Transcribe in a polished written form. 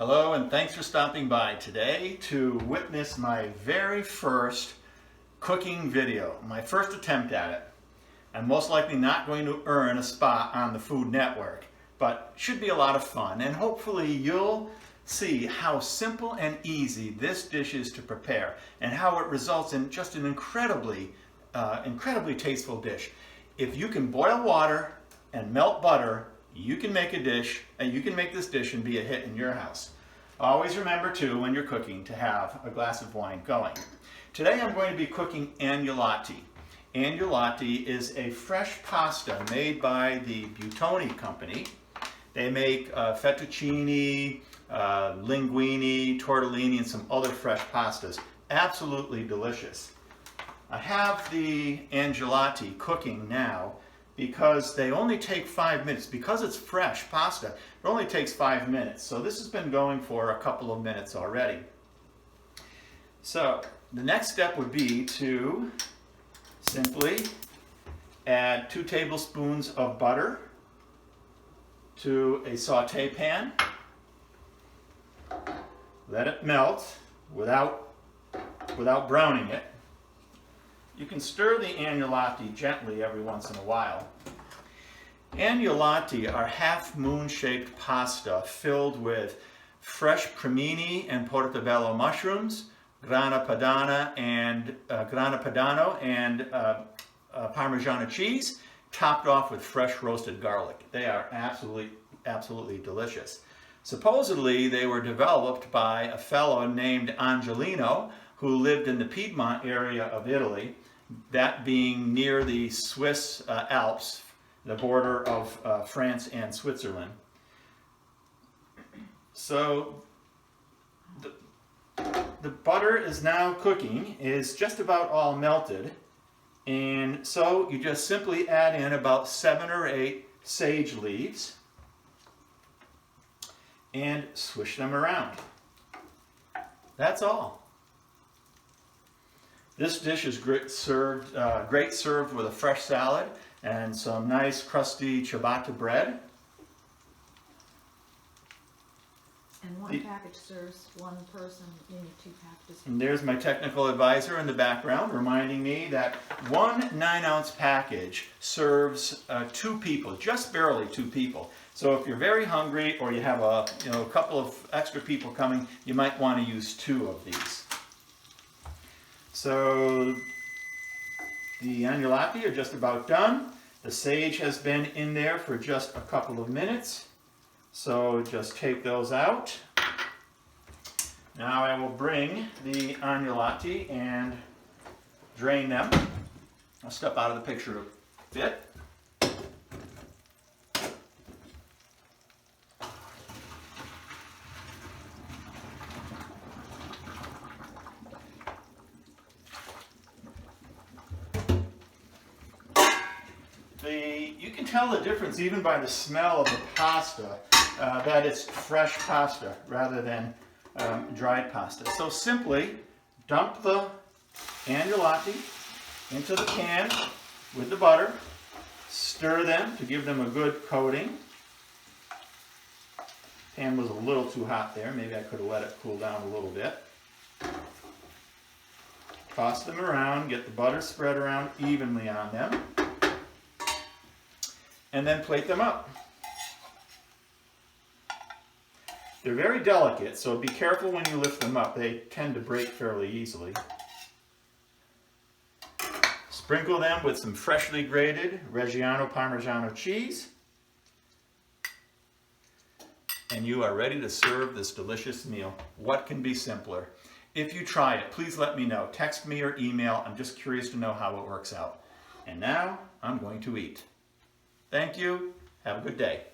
Hello, and thanks for stopping by today to witness my very first cooking video, my first attempt at it. I'm most likely not going to earn a spot on the Food Network, but should be a lot of fun, and hopefully you'll see how simple and easy this dish is to prepare and how it results in just an incredibly tasteful dish. If you can boil water and melt butter, you can make a dish, and you can make this dish and be a hit in your house. Always remember too, when you're cooking, to have a glass of wine going. Today I'm going to be cooking agnolotti. Agnolotti is a fresh pasta made by the Buitoni company. They make fettuccine, linguine, tortellini, and some other fresh pastas. Absolutely delicious. I have the agnolotti cooking now because they only take 5 minutes. Because it's fresh pasta, it only takes 5 minutes. So this has been going for a couple of minutes already. So the next step would be to simply add 2 tablespoons of butter to a saute pan. Let it melt without browning it. You can stir the agnolotti gently every once in a while. Agnolotti are half-moon shaped pasta filled with fresh cremini and portobello mushrooms, grana padano and Parmigiano cheese, topped off with fresh roasted garlic. They are absolutely delicious. Supposedly they were developed by a fellow named Angelino who lived in the Piedmont area of Italy, that being near the Swiss Alps, the border of France and Switzerland. So the butter is now cooking, is just about all melted, and so you just simply add in about 7 or 8 sage leaves and swish them around. That's all. This dish is great served with a fresh salad and some nice crusty ciabatta bread. And one package serves one person, you need 2 packages. And there's my technical advisor in the background reminding me that one 9-ounce package serves 2 people, just barely 2 people. So if you're very hungry or you have a couple of extra people coming, you might want to use 2 of these. So the agnolotti are just about done. The sage has been in there for just a couple of minutes. So just take those out. Now I will bring the agnolotti and drain them. I'll step out of the picture a bit. You can tell the difference even by the smell of the pasta, that it's fresh pasta rather than dried pasta. So simply dump the agnolotti into the pan with the butter, stir them to give them a good coating. Pan was a little too hot there, maybe I could have let it cool down a little bit. Toss them around, get the butter spread around evenly on them, and then plate them up. They're very delicate, so be careful when you lift them up. They tend to break fairly easily. Sprinkle them with some freshly grated Reggiano Parmigiano cheese, and you are ready to serve this delicious meal. What can be simpler? If you try it, please let me know. Text me or email. I'm just curious to know how it works out. And now I'm going to eat. Thank you. Have a good day.